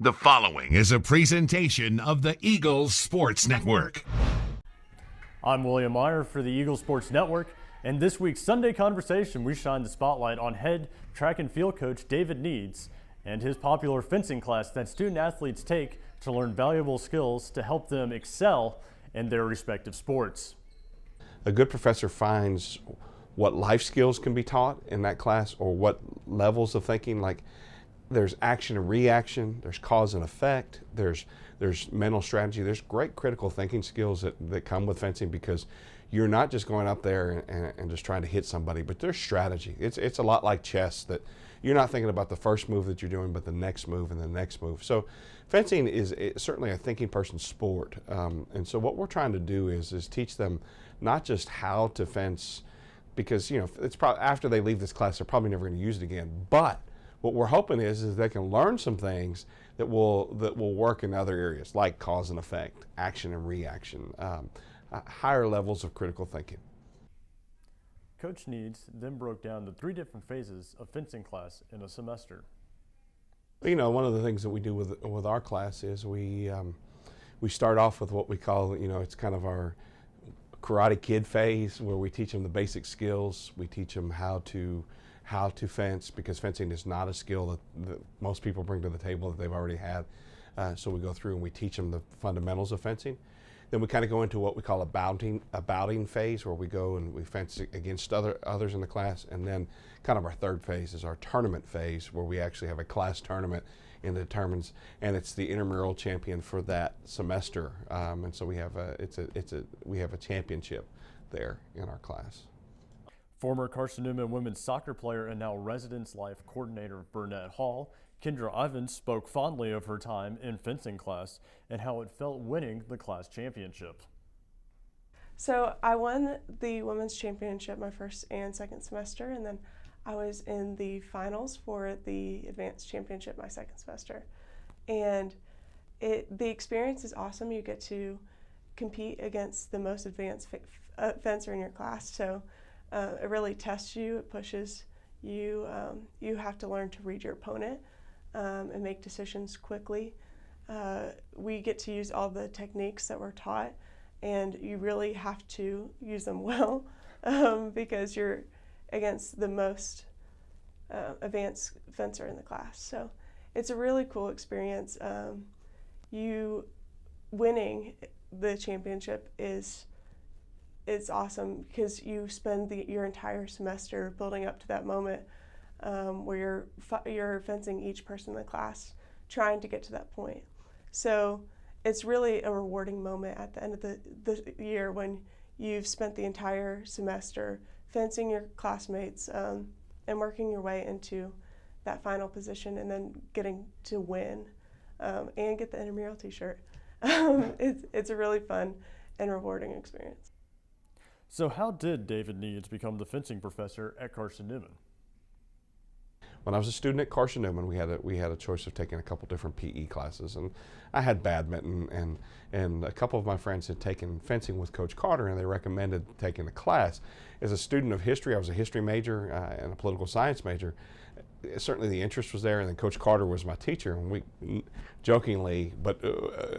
The following is a presentation of the Eagles Sports Network. I'm William Meyer for the Eagles Sports Network, and this week's Sunday Conversation, we shine the spotlight on head track and field coach David Needs and his popular fencing class that student athletes take to learn valuable skills to help them excel in their respective sports. A good professor finds what life skills can be taught in that class, or what levels of thinking, like there's action and reaction, there's cause and effect, there's mental strategy, there's great critical thinking skills that come with fencing, because you're not just going up there and just trying to hit somebody, but there's strategy. It's a lot like chess, that you're not thinking about the first move that you're doing, but the next move and the next move. So fencing is certainly a thinking person's sport. And so what we're trying to do is teach them not just how to fence, because it's probably after they leave this class, they're probably never going to use it again. But what we're hoping is they can learn some things that will work in other areas, like cause and effect, action and reaction, higher levels of critical thinking. Coach Needs then broke down the 3 different phases of fencing class in a semester. One of the things that we do with our class is we start off with what we call, it's kind of our Karate Kid phase, where we teach them the basic skills. We teach them how to fence, because fencing is not a skill that most people bring to the table that they've already had. So we go through and we teach them the fundamentals of fencing. Then we kind of go into what we call a bouting phase, where we go and we fence against others in the class. And then kind of our third phase is our tournament phase, where we actually have a class tournament and it's the intramural champion for that semester. And so we have a championship there in our class. Former Carson Newman women's soccer player and now Residence Life coordinator Burnett Hall, Kendra Ivins, spoke fondly of her time in fencing class and how it felt winning the class championship. So I won the women's championship my first and second semester, and then I was in the finals for the advanced championship my second semester. And the experience is awesome. You get to compete against the most advanced fencer in your class. So it really tests you, it pushes you. You have to learn to read your opponent and make decisions quickly. We get to use all the techniques that we're taught, and you really have to use them well because you're against the most advanced fencer in the class. So it's a really cool experience. You winning the championship it's awesome, because you spend your entire semester building up to that moment where you're fencing each person in the class, trying to get to that point. So it's really a rewarding moment at the end of the year, when you've spent the entire semester fencing your classmates and working your way into that final position, and then getting to win and get the intramural t-shirt. It's a really fun and rewarding experience. So how did David Needs become the fencing professor at Carson Newman? When I was a student at Carson Newman, we had a choice of taking a couple different PE classes, and I had badminton, and a couple of my friends had taken fencing with Coach Carter, and they recommended taking the class. As a student of history, I was a history major and a political science major. Certainly the interest was there, and then Coach Carter was my teacher, and we jokingly but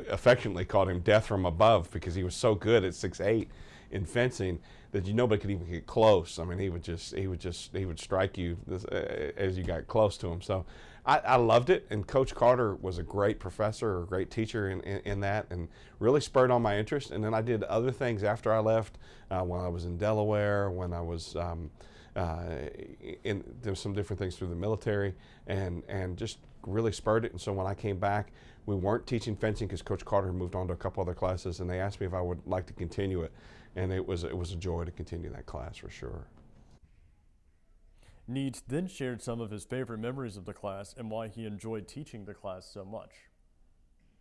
affectionately called him Death from Above, because he was so good at 6'8" in fencing that nobody could even get close. I mean, he would strike you as you got close to him. So I loved it, and Coach Carter was a great professor, a great teacher in that, and really spurred on my interest. And then I did other things after I left, when I was in Delaware, when I was there was some different things through the military, and just really spurred it. And so when I came back, we weren't teaching fencing because Coach Carter moved on to a couple other classes, and they asked me if I would like to continue it, and it was a joy to continue that class for sure. Needs then shared some of his favorite memories of the class and why he enjoyed teaching the class so much.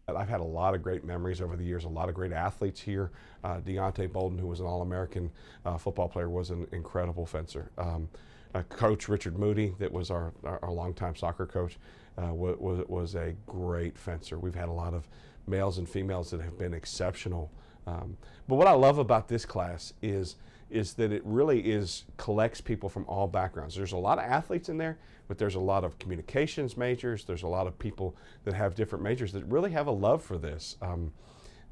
I've had a lot of great memories over the years, a lot of great athletes here. Deontay Bolden, who was an All-American football player, was an incredible fencer. Coach Richard Moody, that was our longtime soccer coach, was a great fencer. We've had a lot of males and females that have been exceptional But what I love about this class is that it really collects people from all backgrounds. There's a lot of athletes in there, but there's a lot of communications majors. There's a lot of people that have different majors that really have a love for this.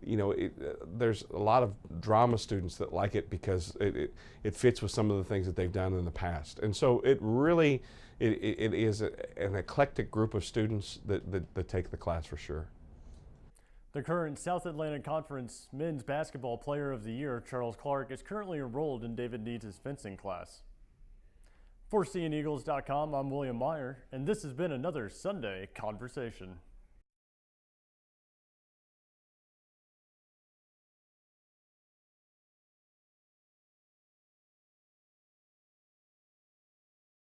There's a lot of drama students that like it because it fits with some of the things that they've done in the past. And so it really it is an eclectic group of students that take the class for sure. The current South Atlantic Conference Men's Basketball Player of the Year, Charles Clark, is currently enrolled in David Needs' fencing class. For CNEagles.com, I'm William Meyer, and this has been another Sunday Conversation.